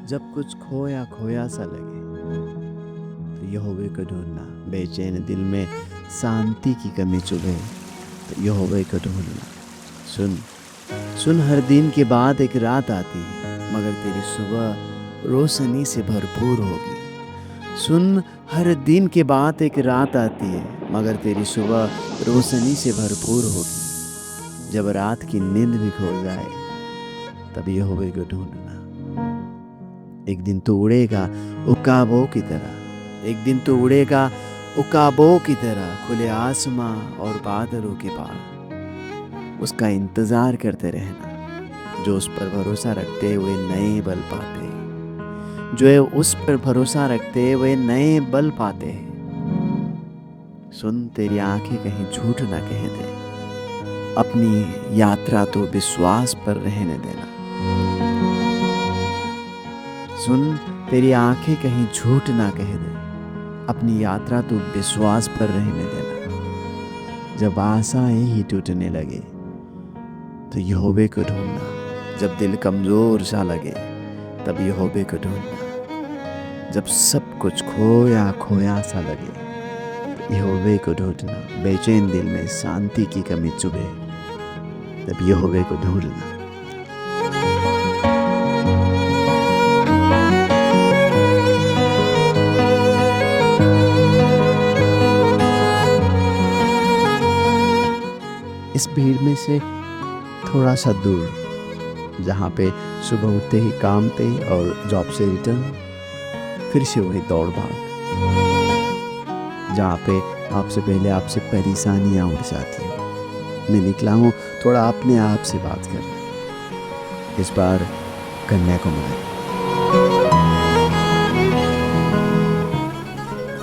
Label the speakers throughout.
Speaker 1: जब कुछ खोया खोया सा लगे तो यहोवे को ढूंढना, बेचैन दिल में शांति की कमी चुभे तो यहोवे को ढूंढना। सुन सुन, हर दिन के बाद एक रात आती है मगर तेरी सुबह रोशनी से भरपूर होगी। सुन, हर दिन के बाद एक रात आती है मगर तेरी सुबह रोशनी से भरपूर होगी। जब रात की नींद भी खो जाए तब यहोवे को ढूंढना। एक दिन तू उड़ेगा उकाबों की तरह, एक दिन तू उड़ेगा उकाबों की तरह खुले आसमां और बादलों के पार। उसका इंतजार करते रहना जो उस पर भरोसा रखते हुए नए बल पाते हैं, जो है उस पर भरोसा रखते हुए नए बल पाते हैं। सुन, तेरी आंखें कहीं झूठ ना कह दे, अपनी यात्रा तो विश्वास पर रहने देना। सुन, तेरी आंखें कहीं झूठ ना कह दे, अपनी यात्रा तो विश्वास पर रहने देना। जब आशाएं ही टूटने लगे तो यहोवे को ढूंढना। जब दिल कमजोर सा लगे तब यहोवे को ढूंढना। जब सब कुछ खोया खोया सा लगे तो यहोवे को ढूंढना। बेचैन दिल में शांति की कमी चुभे तब यहोवे को ढूंढना। इस भीड़ में से थोड़ा सा दूर, जहाँ पे सुबह उठते ही काम पे और जॉब से रिटर्न, फिर से वही दौड़ भाग, जहाँ पे आपसे पहले आपसे परेशानियाँ उठ जाती हैं। मैं निकला हूँ थोड़ा अपने आप से बात करने, इस बार कन्याकुमारी।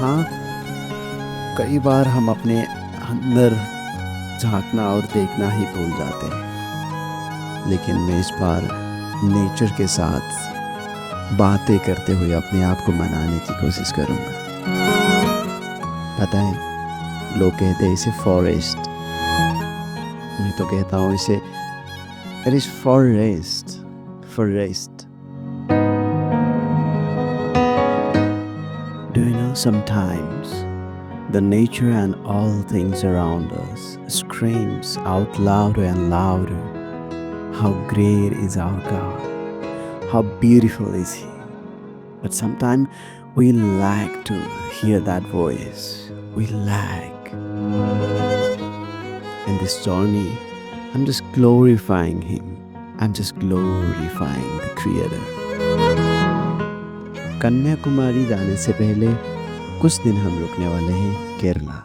Speaker 1: हाँ, कई बार हम अपने अंदर झांकना और देखना ही भूल जाते हैं, लेकिन मैं इस बार नेचर के साथ बातें करते हुए अपने आप को मनाने की कोशिश करूँगा। पता है, लोग कहते हैं इसे फॉरेस्ट, मैं तो कहता हूँ इसे it is forest. Forest. Do you know, sometimes the nature and all things around us screams out louder and louder. How great is our God! How beautiful is He! But sometimes we lack to hear that voice. We lack. In this journey, I'm just glorifying Him. I'm just glorifying the Creator. Kanyakumari जाने से पहले कुछ दिन हम रुकने वाले हैं Kerala.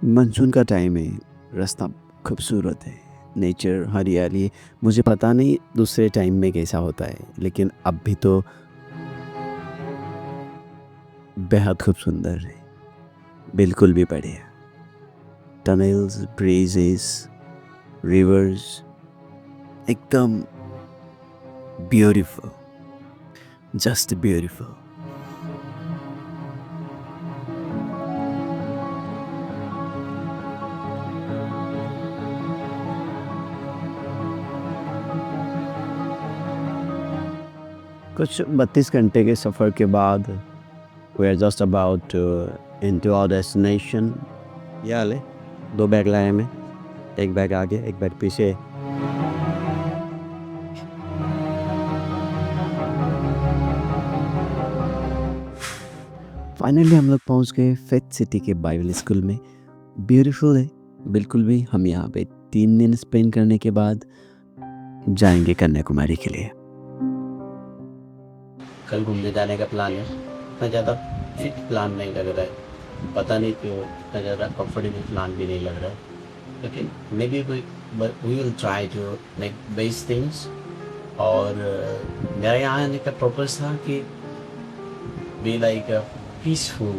Speaker 1: Monsoon का टाइम है, रास्ता खूबसूरत है, नेचर हरियाली। मुझे पता नहीं दूसरे टाइम में कैसा होता है, लेकिन अब भी तो बेहद खूब सुंदर है, बिल्कुल भी बढ़िया। टनल्स, ब्रीजेस, रिवर्स, एकदम ब्यूटीफुल, जस्ट ब्यूटीफुल। कुछ 32 घंटे के सफ़र के बाद we are just about into our destination. ये ले 2 बैग लाया मैं, एक बैग आगे एक बैग पीछे। फाइनली हम लोग पहुंच गए फेथ सिटी के बाइबल स्कूल में। ब्यूटीफुल है बिल्कुल भी। हम यहाँ पे 3 दिन स्पेंड करने के बाद जाएंगे कन्याकुमारी के लिए। कल घूमने जाने का प्लान है, इतना ज़्यादा फिट प्लान नहीं लग रहा है, पता नहीं क्यों इतना ज़्यादा कंफर्टेबल प्लान भी नहीं लग रहा है, लेकिन maybe we will try to make best things. और मेरा यहाँ आने का पर्पस था कि
Speaker 2: be like a peaceful,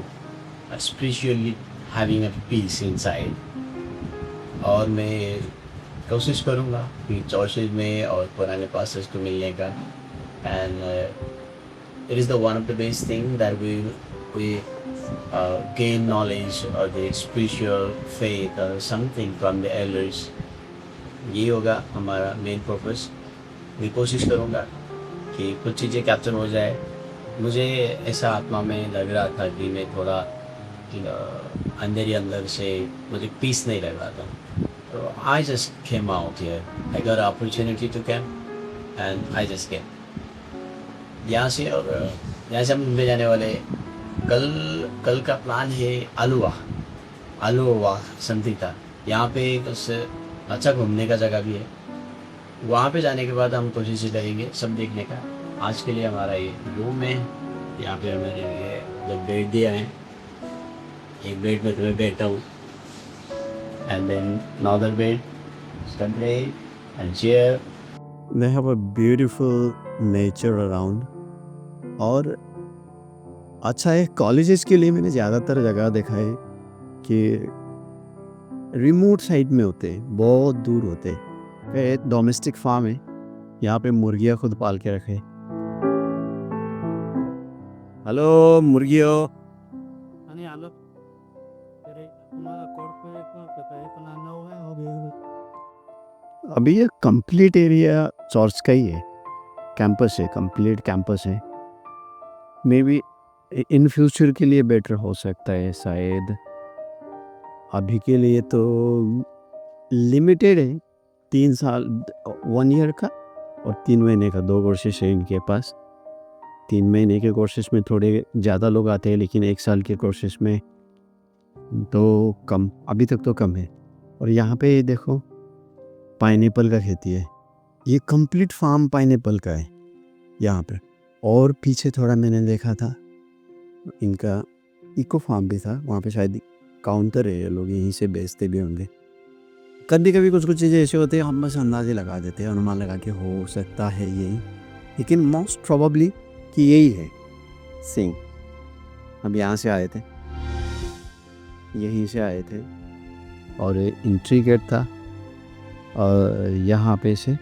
Speaker 2: spiritually having a peace inside. और मैं कोशिश करूँगा कि चर्चेज में और पुराने पास्टर्स को मिलने का. And it is the one of the best thing that we gain knowledge or the spiritual faith or something from the elders. ये होगा हमारा मेन पर्पस. मैं कोशिश करूँगा कि कुछ चीज़ें कैप्चर हो जाए. मुझे ऐसा आत्मा में लग रहा था कि मैं थोड़ा अंदर ही अंदर से मुझे पीस नहीं लग रहा था. तो I just came out here. I got an opportunity to come and I just came. यहाँ से और यहाँ से हम मुंबई जाने वाले. कल का प्लान है आलूवा समथिंग था. यहाँ पे कुछ अच्छा घूमने का जगह भी है. वहाँ पे जाने के बाद हम कोशिश करेंगे सब देखने का. आज के लिए हमारा ये रूम है. यहाँ पे मैंने ये जब बेड दिया है, एक बेड में तुम्हें बैठा हूँ. And then another bed, stand and chair.
Speaker 1: They have a beautiful nature around. और अच्छा है, कॉलेजेस के लिए मैंने ज़्यादातर जगह देखा है कि रिमोट साइड में होते हैं, बहुत दूर होते हैं. एक डोमेस्टिक फार्म है, यहाँ पे मुर्गियाँ खुद पाल के रखे. हेलो मुर्गियों.
Speaker 3: आणि आलं तरी तुम्हाला कॉर्पोरेट करता है पण नऊ है हो.
Speaker 1: अभी ये कंप्लीट एरिया चर्च का ही है, कैंपस है, कंप्लीट कैंपस है. मे बी इन फ्यूचर के लिए बेटर हो सकता है शायद. अभी के लिए तो लिमिटेड है. 3 साल 1 ईयर का और 3 महीने का 2 कोर्सेस है इनके पास. 3 महीने के कोर्सेस में थोड़े ज़्यादा लोग आते हैं, लेकिन 1 साल के कोर्सेस में तो कम, अभी तक तो कम है. और यहाँ पे देखो पाइनएप्पल का खेती है. ये कंप्लीट फार्म पाइनएप्पल का है यहाँ पे. और पीछे थोड़ा मैंने देखा था इनका इको फार्म भी था. वहाँ पे शायद काउंटर है, ये लोग यहीं से बेचते भी होंगे. कभी कभी कुछ चीज़ें ऐसे होते हैं हम बस अंदाजे लगा देते हैं, अनुमान लगा के हो सकता है यही, लेकिन मोस्ट प्रोबेबली कि यही है सिंह. हम यहाँ से आए थे, यहीं से आए थे और एंट्री गेट था और यहाँ पे से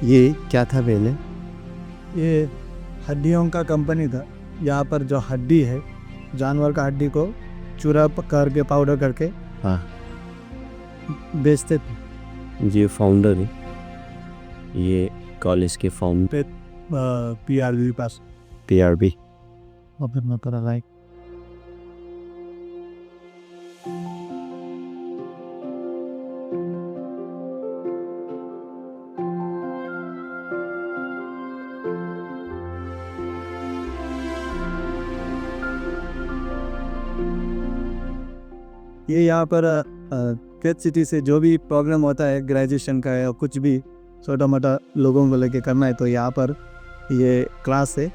Speaker 1: ये क्या था पहले?
Speaker 3: ये हड्डियों का कंपनी था. यहाँ पर जो हड्डी है, जानवर का हड्डी को चूरा करके पाउडर करके
Speaker 1: हाँ,
Speaker 3: बेचते थे.
Speaker 1: ये फाउंडर है, ये कॉलेज के फाउंडर
Speaker 3: PRB पास
Speaker 1: PRB.
Speaker 3: ओपन मत करा लाइक. ये यहाँ पर केट सिटी से जो भी प्रॉब्लम होता है ग्रेजुएशन का है और कुछ भी छोटा मोटा लोगों को लेके करना है तो यहाँ पर ये क्लास है.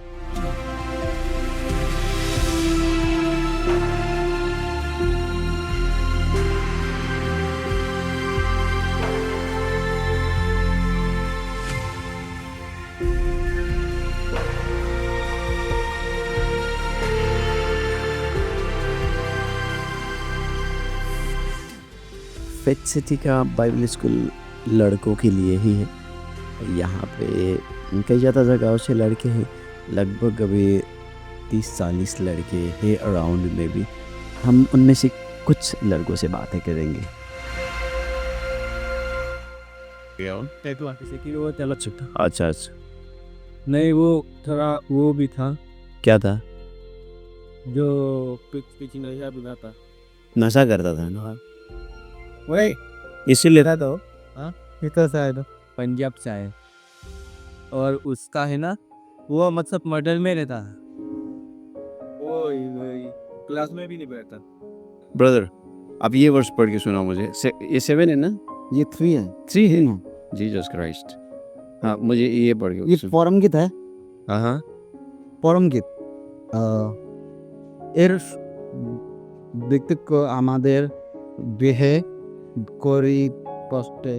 Speaker 1: फेथ सिटी का बाइबल स्कूल लड़कों के लिए ही है. यहाँ पे कई ज़्यादा जगहों से लड़के हैं, लगभग अभी 30-40 लड़के हैं अराउंड में भी. हम उनमें से कुछ लड़कों से बातें करेंगे.
Speaker 3: वो चला सकता.
Speaker 1: अच्छा अच्छा,
Speaker 3: नहीं वो थोड़ा वो भी था
Speaker 1: क्या था?
Speaker 3: जो पिच नशा भी था.
Speaker 1: नशा करता था ना,
Speaker 3: वही
Speaker 1: इसीलिए था.
Speaker 3: हाँ इतना सा है तो
Speaker 4: पंजाब से आए और उसका है ना वो मतलब मॉडल में रहता है, वो क्लास में भी नहीं बैठता।
Speaker 1: ब्रदर अब ये वर्ष पढ़ के सुनाओ मुझे। ये 7 है ना?
Speaker 5: ये 3 है।
Speaker 1: 3 है ना? Jesus Christ. हाँ मुझे ये पढ़ के
Speaker 5: ये ফরম গীত है।
Speaker 1: हाँ
Speaker 5: পরম গীত এর দেখতে আমাদের দেহে করি কষ্টে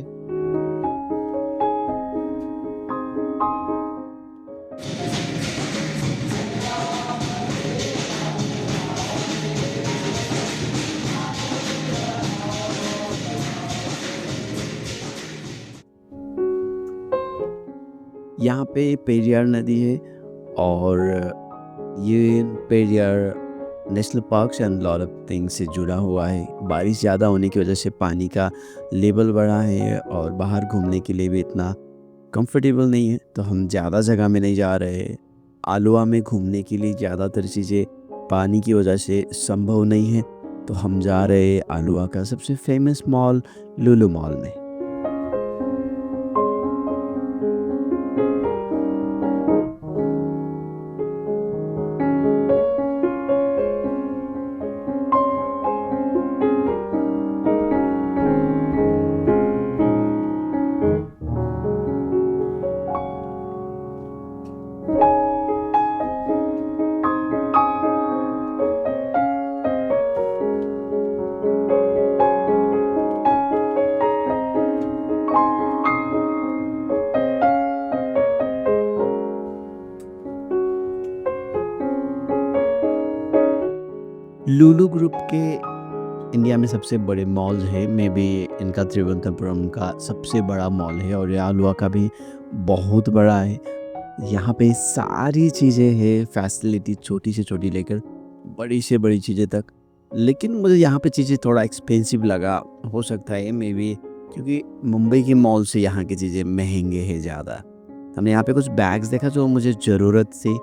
Speaker 1: यहाँ पे पेरियार नदी है और ये Periyar national parks and lot of things से जुड़ा हुआ है। बारिश ज़्यादा होने की वजह से पानी का लेवल बढ़ा है और बाहर घूमने के लिए भी इतना कंफर्टेबल नहीं है, तो हम ज़्यादा जगह में नहीं जा रहे। आलुआ में घूमने के लिए ज़्यादातर चीज़ें पानी की वजह से संभव नहीं है, तो हम जा रहे आलुआ का सबसे फेमस मॉल लुलु मॉल में। लुलु ग्रुप के इंडिया में सबसे बड़े मॉल्स है, मे बी इनका त्रिवेंद्रपुरम का सबसे बड़ा मॉल है और ये आलुआ का भी बहुत बड़ा है। यहाँ पे सारी चीज़ें हैं, फैसिलिटी छोटी से छोटी लेकर बड़ी से बड़ी चीज़ें तक। लेकिन मुझे यहाँ पे चीज़ें थोड़ा एक्सपेंसिव लगा, हो सकता है मे बी क्योंकि मुंबई के मॉल से यहाँ की चीज़ें महंगे हैं ज़्यादा। हमने यहाँ पे कुछ बैग्स देखा जो मुझे ज़रूरत थी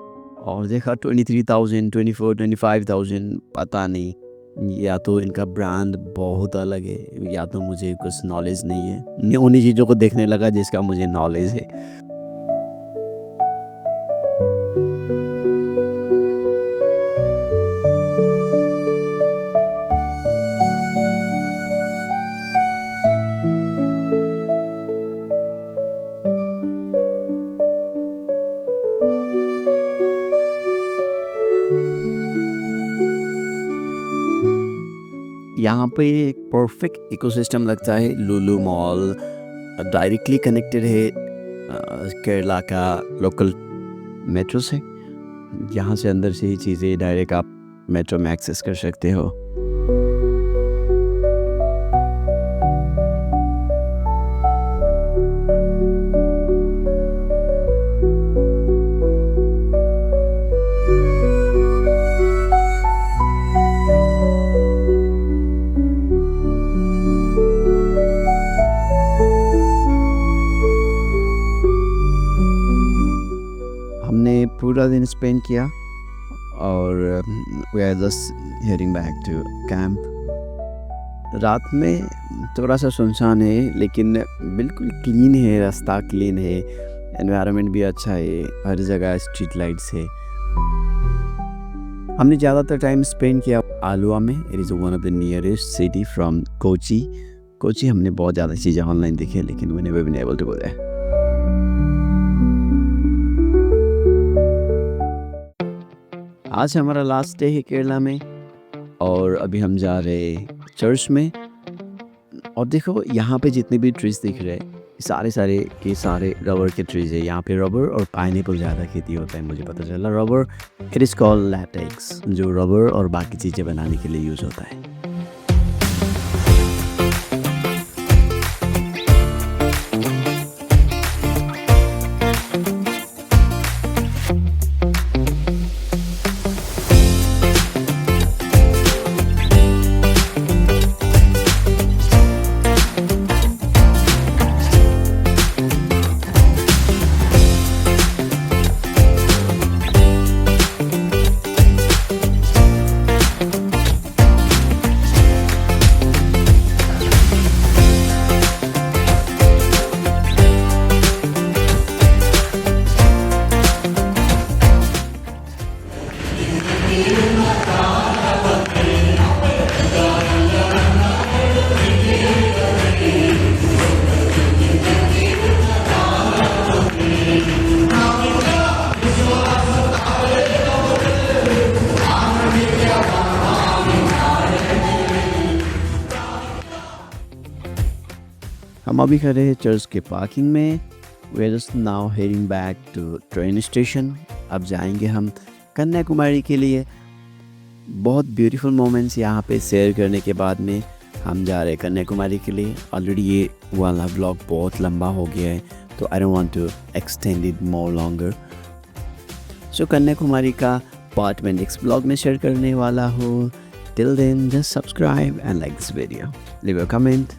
Speaker 1: और देखा 23,000, 24,000, 25,000, पता नहीं, या तो इनका ब्रांड बहुत अलग है या तो मुझे कुछ नॉलेज नहीं है। मैं उन्हीं चीज़ों को देखने लगा जिसका मुझे नॉलेज है। यहाँ पे एक परफेक्ट इकोसिस्टम लगता है। लुलु मॉल डायरेक्टली कनेक्टेड है केरला का लोकल मेट्रो से। यहाँ से अंदर से ही चीज़ें डायरेक्ट आप मेट्रो में एक्सेस कर सकते हो। हमने पूरा दिन स्पेंड किया और we are just heading back to camp. रात में थोड़ा सा सुनसान है लेकिन बिल्कुल क्लीन है, रास्ता क्लीन है, एनवायरनमेंट भी अच्छा है, हर जगह स्ट्रीट लाइट्स है। हमने ज़्यादातर टाइम स्पेंड किया आलुआ में। It is one of the nearest city from Kochi. हमने बहुत ज़्यादा चीज़ें ऑनलाइन देखी लेकिन we never been able to go there. आज हमारा लास्ट डे है केरला में और अभी हम जा रहे चर्च में। और देखो यहाँ पे जितने भी ट्रीज दिख रहे हैं सारे रबर के ट्रीज है। यहाँ पे रबर और पाइनएप्पल ज़्यादा खेती होता है, मुझे पता चला। Rubber it is called latex, जो रबर और बाकी चीज़ें बनाने के लिए यूज़ होता है। हम अभी खड़े हैं चर्च के पार्किंग में। We are just now heading back to train station. अब जाएंगे हम कन्याकुमारी के लिए। बहुत ब्यूटीफुल मोमेंट्स यहाँ पे शेयर करने के बाद में हम जा रहे हैं कन्याकुमारी के लिए। ऑलरेडी ये वाला ब्लॉग बहुत लंबा हो गया है, तो I don't want to extend it more longer. So Kanyakumari का पार्ट में नेक्स्ट ब्लॉग में शेयर करने वाला हूँ। Till then just subscribe and like this video, leave a comment.